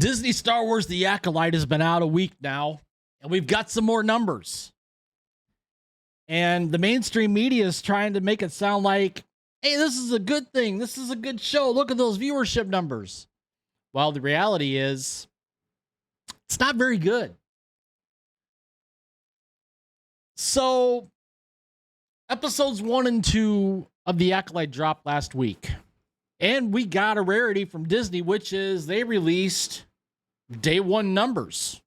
Disney Star Wars The Acolyte has been out a week now, and we've got some more numbers. And the mainstream media is trying to make it sound like, hey, this is a good thing. This is a good show. Look at those viewership numbers. Well, the reality is, it's not very good. So, episodes 1 and 2 of The Acolyte dropped last week. And we got a rarity from Disney, which is they released day 1 numbers,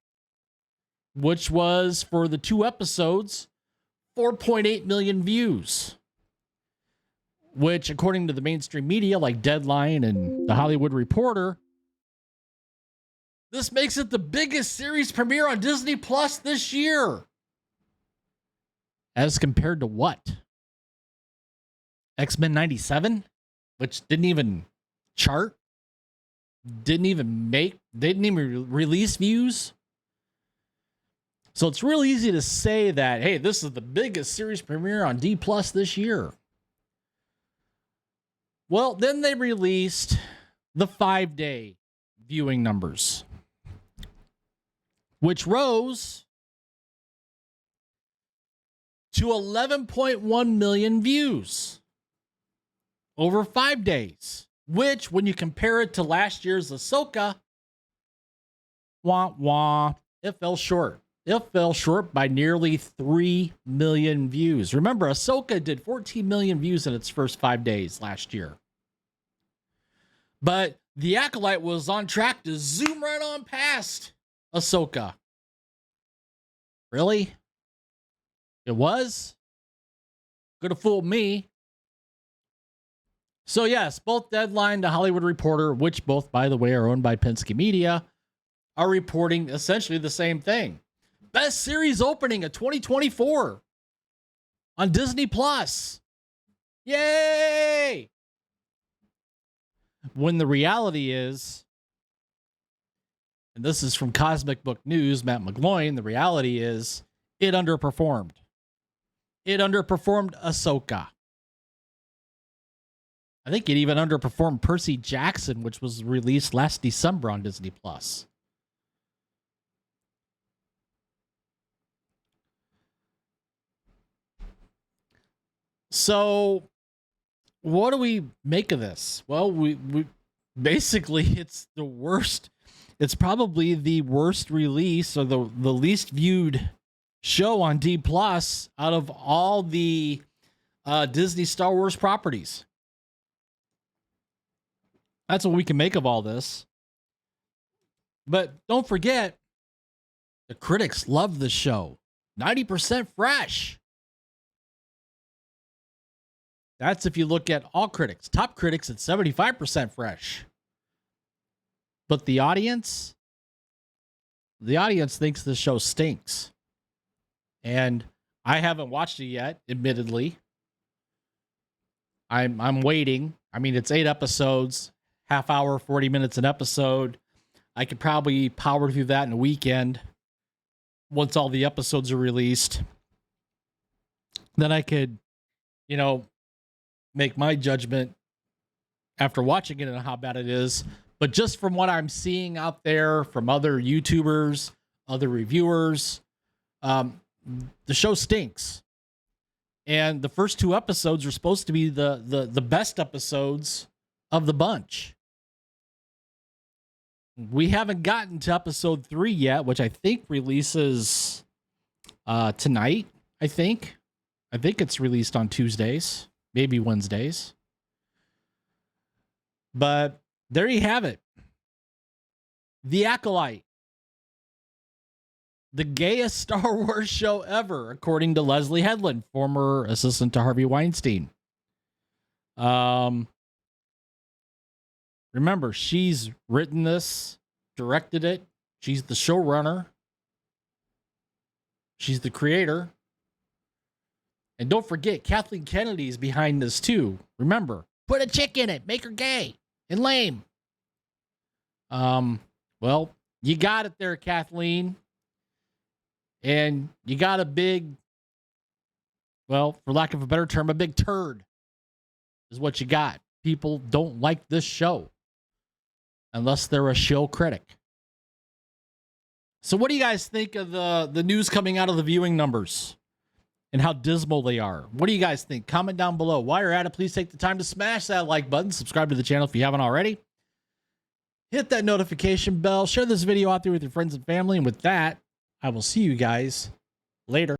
which was for the 2 episodes, 4.8 million views. Which, according to the mainstream media like Deadline and The Hollywood Reporter, this makes it the biggest series premiere on Disney Plus this year. As compared to what? X-Men 97? Which didn't even chart? Didn't even release views? So it's real easy to say that, hey, this is the biggest series premiere on D Plus this year. Well, then they released the 5-day viewing numbers, which rose to 11.1 million views over 5 days, which, when you compare it to last year's Ahsoka, it fell short. It fell short by nearly 3 million views. Remember, Ahsoka did 14 million views in its first 5 days last year. But The Acolyte was on track to zoom right on past Ahsoka. Really? It was? Could have fooled me. So yes, both Deadline, The Hollywood Reporter, which both, by the way, are owned by Penske Media, are reporting essentially the same thing. Best series opening of 2024 on Disney Plus. Yay! When the reality is, and this is from Cosmic Book News, Matt McGloin, the reality is it underperformed. It underperformed Ahsoka. I think it even underperformed Percy Jackson, which was released last December on Disney Plus. So, what do we make of this? Well, we basically, it's the worst. It's probably the worst release or the least viewed show on D Plus out of all the Disney Star Wars properties. That's what we can make of all this. But don't forget, the critics love the show. 90% fresh. That's if you look at all critics. Top critics at 75% fresh. But the audience thinks the show stinks. And I haven't watched it yet, admittedly. I'm waiting. I mean, it's 8 episodes, half hour, 40 minutes an episode. I could probably power through that in a weekend once all the episodes are released. Then I could, make my judgment after watching it and how bad it is. But just from what I'm seeing out there from other YouTubers, other reviewers, the show stinks. And the first 2 episodes are supposed to be the best episodes of the bunch. We haven't gotten to episode 3 yet, which I think releases tonight, I think. I think it's released on Tuesdays, maybe Wednesdays. But there you have it. The Acolyte. The gayest Star Wars show ever, according to Leslye Headland, former assistant to Harvey Weinstein. Remember, she's written this, directed it. She's the showrunner. She's the creator. And don't forget, Kathleen Kennedy's behind this too. Remember, put a chick in it, make her gay and lame. Well, you got it there, Kathleen. And you got a big, well, for lack of a better term, a big turd is what you got. People don't like this show unless they're a shill critic. So what do you guys think of the news coming out of the viewing numbers and how dismal they are? What do you guys think? Comment down below. While you're at it, please take the time to smash that like button. Subscribe to the channel if you haven't already. Hit that notification bell. Share this video out there with your friends and family. And with that, I will see you guys later.